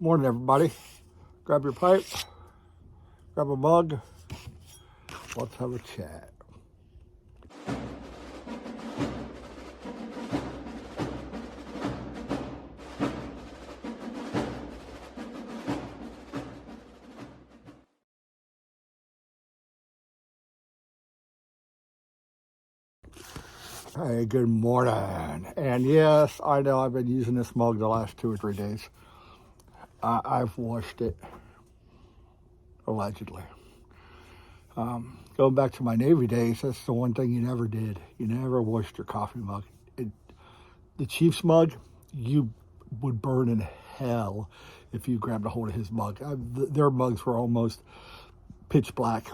Morning, everybody. Grab your pipe, grab a mug. Let's have a chat. Hey, good morning. And yes, I know I've been using this mug the last 2 or 3 days. I've washed it, allegedly. Going back to my Navy days, that's the one thing you never did. You never washed your coffee mug. The Chief's mug, you would burn in hell if you grabbed a hold of his mug. Their mugs were almost pitch black.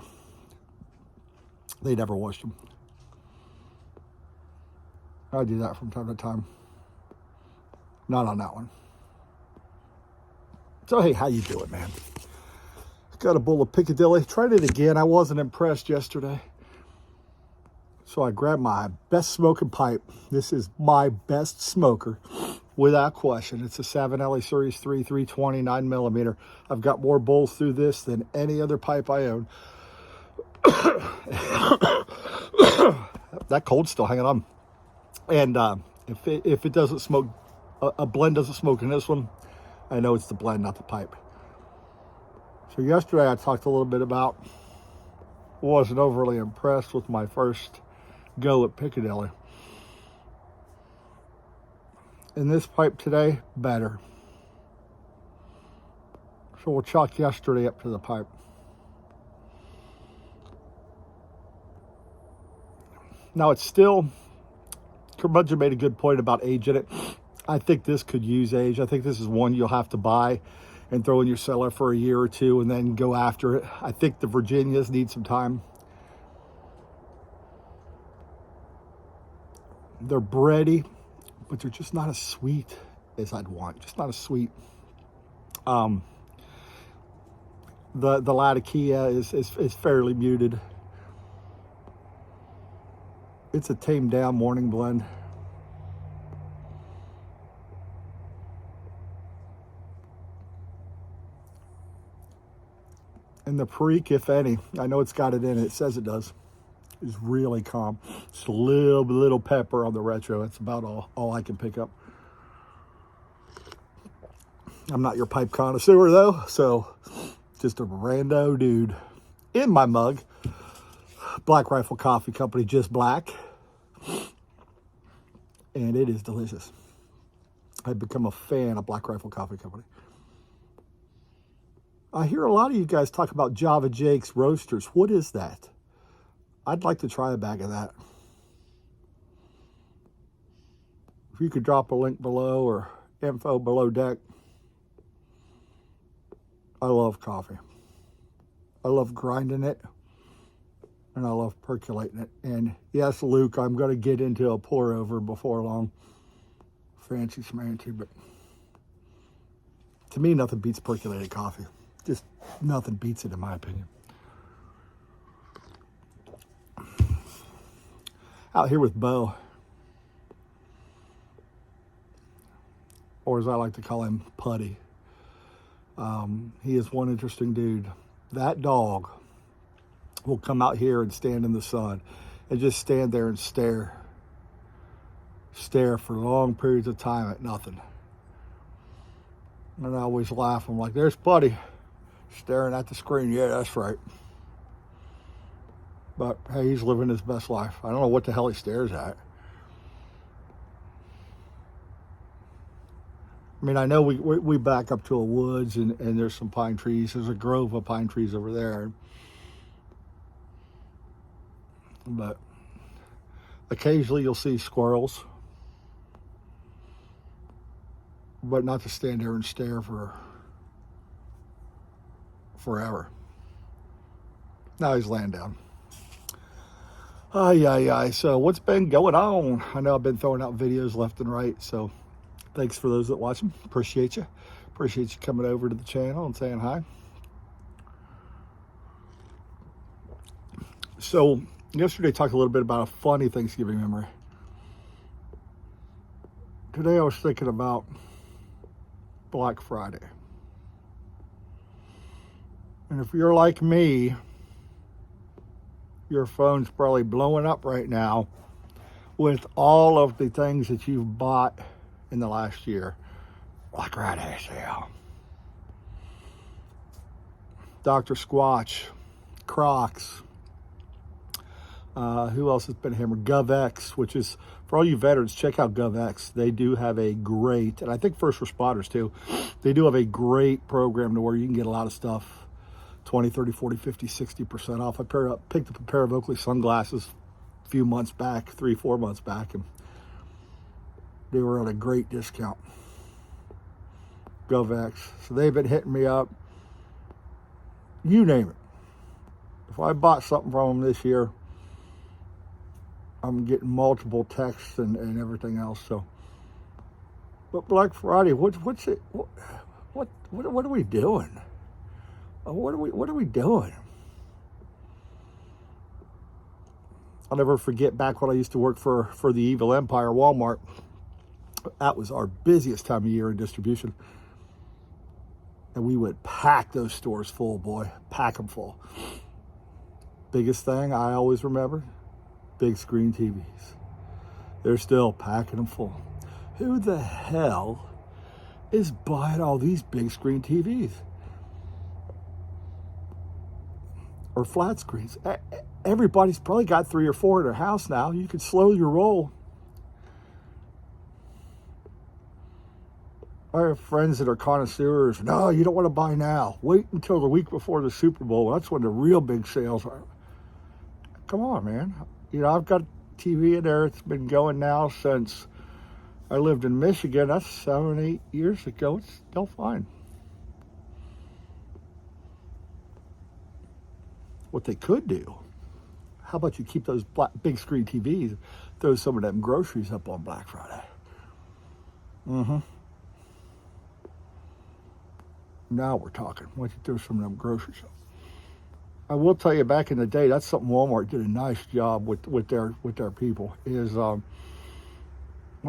They never washed them. I do that from time to time. Not on that one. So, hey, how you doing, man? Got a bowl of Piccadilly. Tried it again. I wasn't impressed yesterday. So I grabbed my best smoking pipe. This is my best smoker, without question. It's a Savinelli Series 3 320 9mm. I've got more bowls through this than any other pipe I own. That cold's still hanging on. And if it doesn't smoke, a blend doesn't smoke in this one, I know it's the blend, not the pipe. So yesterday I talked a little bit about, wasn't overly impressed with my first go at Piccadilly. And this pipe today, better. So we'll chalk yesterday up to the pipe. Now it's still, Curmudgeon made a good point about age in it. I think this could use age. I think this is one you'll have to buy and throw in your cellar for a year or two and then go after it. I think the Virginias need some time. They're bready, but they're just not as sweet as I'd want. Just not as sweet. The Latakia is fairly muted. It's a tamed down morning blend. And the Perique, if any, I know it's got it in it, it says it does, is really calm. Just a little pepper on the retro. That's about all I can pick up. I'm not your pipe connoisseur though, so just a rando dude. In my mug, Black Rifle Coffee Company, just black. And it is delicious. I've become a fan of Black Rifle Coffee Company. I hear a lot of you guys talk about Java Jake's roasters. What is that? I'd like to try a bag of that. If you could drop a link below or info below deck. I love coffee. I love grinding it. And I love percolating it. And yes, Luke, I'm going to get into a pour over before long. Fancy schmancy, but to me, nothing beats percolated coffee. Just nothing beats it, in my opinion. Out here with Bo, or as I like to call him, Putty. He is one interesting dude. That dog will come out here and stand in the sun and just stand there and stare for long periods of time at nothing. And I always laugh. I'm like, there's Putty staring at the screen. Yeah, that's right. But hey, he's living his best life. I don't know what the hell he stares at. I mean, I know we back up to a woods and there's some pine trees. There's a grove of pine trees over there. But occasionally you'll see squirrels. But not to stand there and stare for forever. Now he's laying down. So what's been going on? I know I've been throwing out videos left and right, so thanks for those that watch them. Appreciate you. Appreciate you coming over to the channel and saying hi. So yesterday I talked a little bit about a funny Thanksgiving memory. Today I was thinking about Black Friday. And if you're like me, your phone's probably blowing up right now with all of the things that you've bought in the last year. Black Friday sale. Dr. Squatch, Crocs. Who else has been hammered? GovX, which is, for all you veterans, check out GovX. They do have a great, and I think first responders too, they do have a great program to where you can get a lot of stuff 20, 30, 40, 50, 60% off. I picked up a pair of Oakley sunglasses a few months back, 3-4 months back, and they were at a great discount. GovX. So they've been hitting me up. You name it. If I bought something from them this year, I'm getting multiple texts and everything else. So, but Black Friday, what's it? What are we doing? What are we doing? I'll never forget back when I used to work for the Evil Empire, Walmart. That was our busiest time of year in distribution. And we would pack those stores full, boy. Pack them full. Biggest thing I always remember, big screen TVs. They're still packing them full. Who the hell is buying all these big screen TVs? Or flat screens? Everybody's probably got 3 or 4 in their house now. You can slow your roll. I have friends that are connoisseurs. No, you don't want to buy now. Wait until the week before the Super Bowl. That's when the real big sales are. Come on, man. You know, I've got TV in there. It's been going now since I lived in Michigan. That's 7, 8 years ago. It's still fine. What they could do, how about you keep those big screen TVs, throw some of them groceries up on Black Friday. Now we're talking. Why don't you throw some of them groceries up? I will tell you, back in the day, that's something Walmart did a nice job with their people. Is when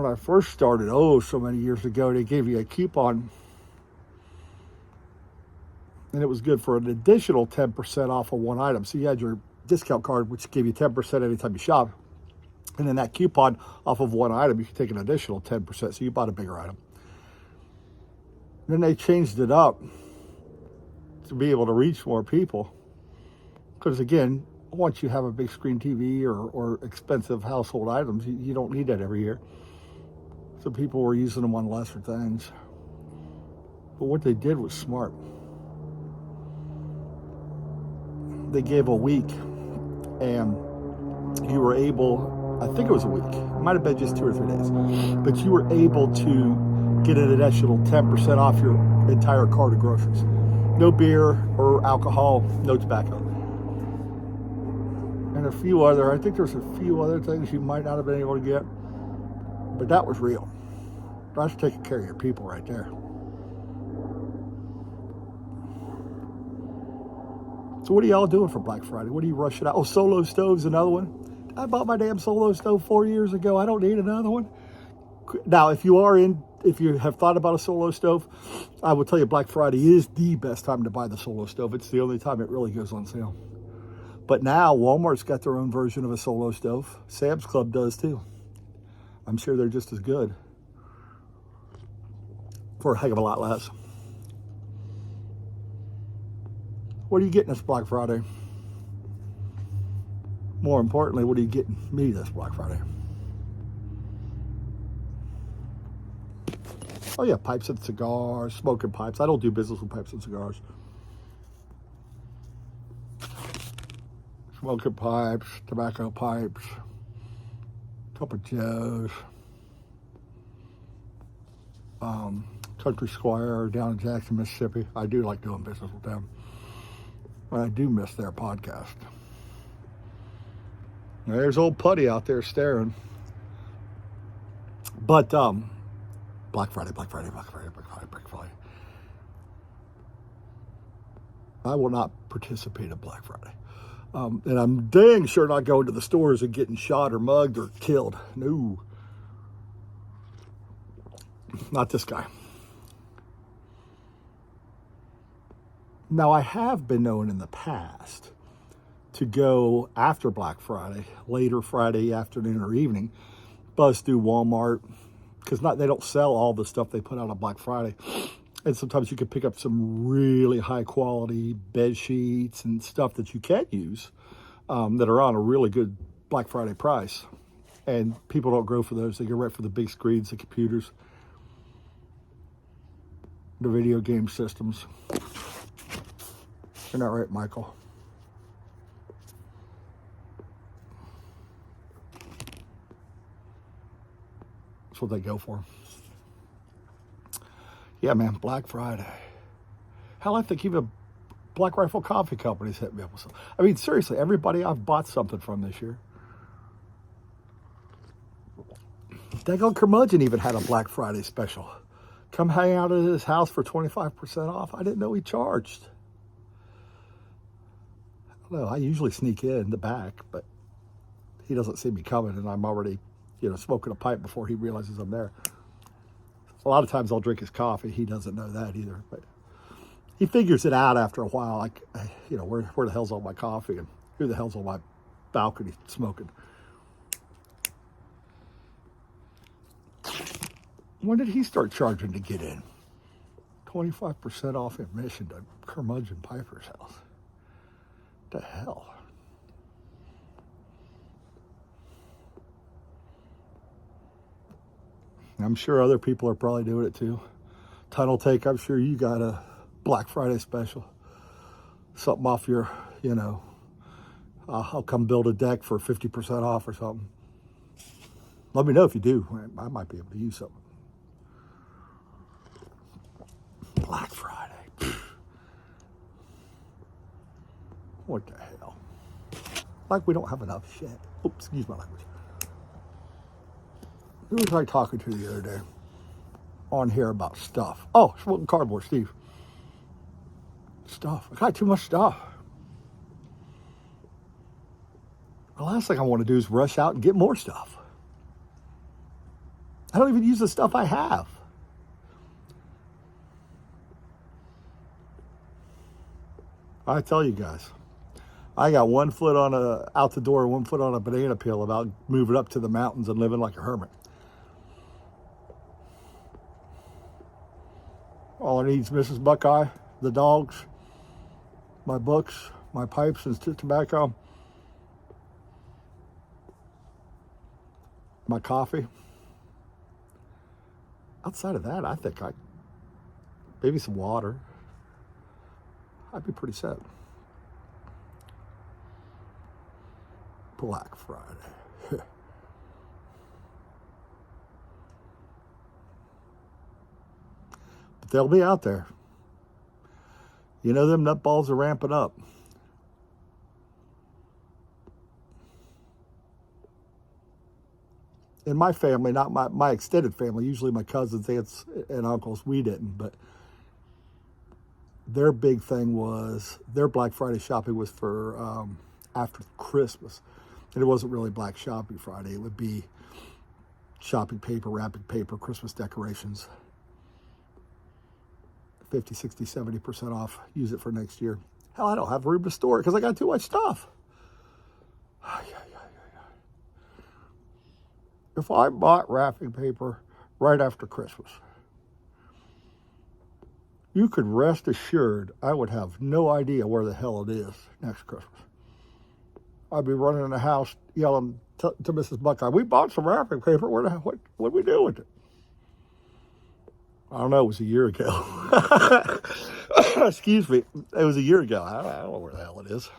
I first started, so many years ago, they gave you a coupon, and it was good for an additional 10% off of one item. So you had your discount card, which gave you 10% anytime you shop, and then that coupon off of one item, you could take an additional 10%. So you bought a bigger item. Then they changed it up to be able to reach more people. Because again, once you have a big screen TV or expensive household items, you don't need that every year. So people were using them on lesser things. But what they did was smart. They gave a week, and you were able, I think it was a week, it might have been just 2 or 3 days, but you were able to get an additional 10% off your entire cart of groceries. No beer or alcohol, no tobacco. And a few other, I think there's a few other things you might not have been able to get, but that was real. That's taking care of your people right there. So what are y'all doing for Black Friday? What are you rushing out? Oh, Solo Stove's another one. I bought my damn Solo Stove 4 years ago. I don't need another one. Now, if you have thought about a Solo Stove, I will tell you Black Friday is the best time to buy the Solo Stove. It's the only time it really goes on sale. But now Walmart's got their own version of a Solo Stove. Sam's Club does too. I'm sure they're just as good for a heck of a lot less. What are you getting this Black Friday? More importantly, what are you getting me this Black Friday? Oh yeah, pipes and cigars, smoking pipes. I don't do business with pipes and cigars. Smoking pipes, tobacco pipes, Cup of Joe's, Country Squire down in Jackson, Mississippi. I do like doing business with them. I do miss their podcast. There's old Putty out there staring. But Black Friday. I will not participate in Black Friday. And I'm dang sure not going to the stores and getting shot or mugged or killed. No. Not this guy. Now, I have been known in the past to go after Black Friday, later Friday afternoon or evening, buzz through Walmart, because they don't sell all the stuff they put out on Black Friday. And sometimes you can pick up some really high quality bed sheets and stuff that you can use that are on a really good Black Friday price. And people don't go for those. They go right for the big screens, the computers, the video game systems. You're not right, Michael. That's what they go for. Yeah, man, Black Friday. Hell, I think even Black Rifle Coffee Company's hit me up with something. I mean, seriously, everybody I've bought something from this year. Daggone Curmudgeon even had a Black Friday special. Come hang out at his house for 25% off. I didn't know he charged. I don't know. I usually sneak in the back, but he doesn't see me coming, and I'm already, smoking a pipe before he realizes I'm there. A lot of times I'll drink his coffee. He doesn't know that either, but he figures it out after a while. Like, where the hell's all my coffee, and who the hell's on my balcony smoking? When did he start charging to get in? 25% off admission to Curmudgeon Piper's house. What the hell? I'm sure other people are probably doing it too. Tunnel Take, I'm sure you got a Black Friday special. Something off your, I'll come build a deck for 50% off or something. Let me know if you do. I might be able to use something. Black Friday. What the hell? Like we don't have enough shit. Oops, excuse my language. Who was I talking to the other day on here about stuff? Oh, smoking cardboard, Steve. Stuff. I got too much stuff. The last thing I want to do is rush out and get more stuff. I don't even use the stuff I have. I tell you guys, I got 1 foot out the door, 1 foot on a banana peel about moving up to the mountains and living like a hermit. All I need is Mrs. Buckeye, the dogs, my books, my pipes and tobacco, my coffee. Outside of that, I think maybe some water. I'd be pretty set. Black Friday. But they'll be out there. Them nutballs are ramping up. In my family, not my extended family, usually my cousins, aunts, and uncles, we didn't, but their big thing was, their Black Friday shopping was for after Christmas. And it wasn't really Black Shopping Friday. It would be shopping paper, wrapping paper, Christmas decorations. 50, 60, 70% off. Use it for next year. Hell, I don't have room to store it because I got too much stuff. If I bought wrapping paper right after Christmas, you could rest assured I would have no idea where the hell it is next Christmas. I'd be running in the house yelling to Mrs. Buckeye, we bought some wrapping paper. What do we do with it? I don't know. It was a year ago. Excuse me. It was a year ago. I don't know where the hell it is.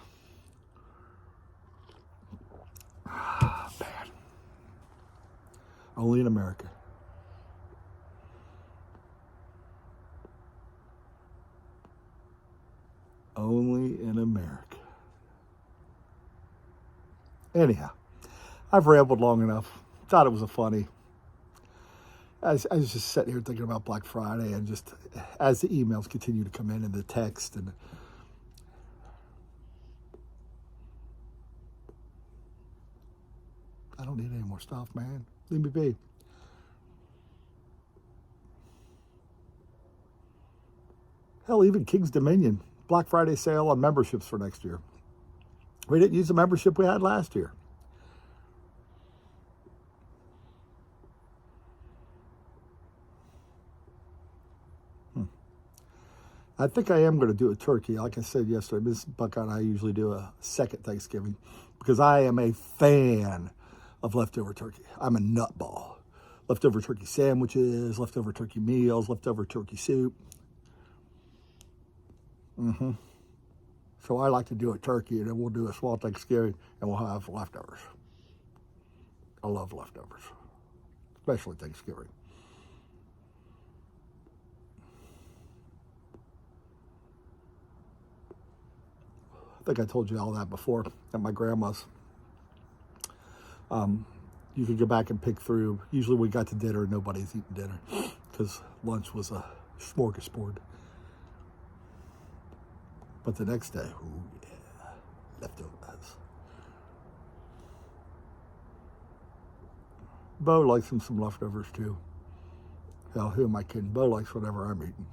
Man. Only in America. Only in America. Anyhow, I've rambled long enough. Thought it was a funny. I was just sitting here thinking about Black Friday, and just as the emails continue to come in and the text, and I don't need any more stuff, man. Leave me be. Hell, even King's Dominion Black Friday sale on memberships for next year. We didn't use the membership we had last year. I think I am going to do a turkey. Like I said yesterday, Miss Buckeye and I usually do a second Thanksgiving because I am a fan of leftover turkey. I'm a nutball. Leftover turkey sandwiches, leftover turkey meals, leftover turkey soup. So I like to do a turkey, and then we'll do a small Thanksgiving, and we'll have leftovers. I love leftovers, especially Thanksgiving. I think I told you all that before at my grandma's. You could go back and pick through. Usually we got to dinner and nobody's eating dinner because lunch was a smorgasbord. But the next day, ooh yeah, leftovers. Bo likes some leftovers too. Hell, who am I kidding? Bo likes whatever I'm eating.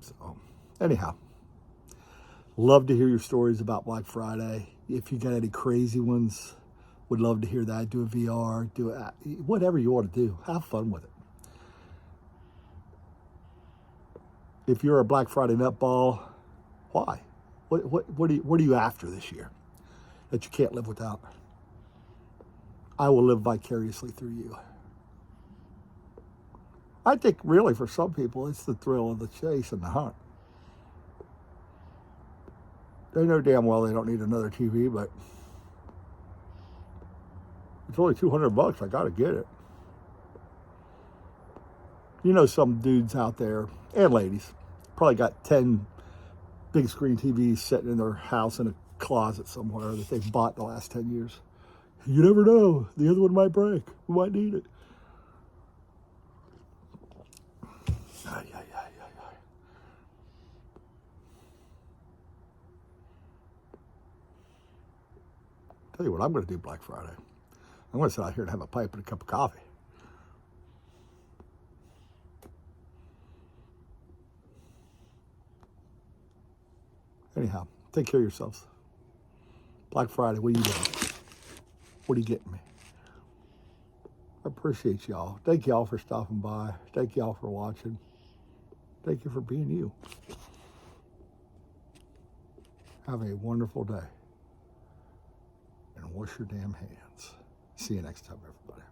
So, anyhow, love to hear your stories about Black Friday. If you got any crazy ones, would love to hear that. Do a VR, do it, whatever you want to do. Have fun with it. If you're a Black Friday nutball, why? What are you after this year that you can't live without? I will live vicariously through you. I think really for some people, it's the thrill of the chase and the hunt. They know damn well they don't need another TV, but it's only $200. I got to get it. You know, some dudes out there and ladies probably got 10 big screen TVs sitting in their house in a closet somewhere that they've bought the last 10 years. You never know. The other one might break. We might need it. Ay, ay, ay, ay, ay. Tell you what I'm going to do Black Friday. I'm going to sit out here and have a pipe and a cup of coffee. Anyhow, take care of yourselves. Black Friday, what are you doing? What are you getting me? I appreciate y'all. Thank y'all for stopping by. Thank y'all for watching. Thank you for being you. Have a wonderful day. And wash your damn hands. See you next time, everybody.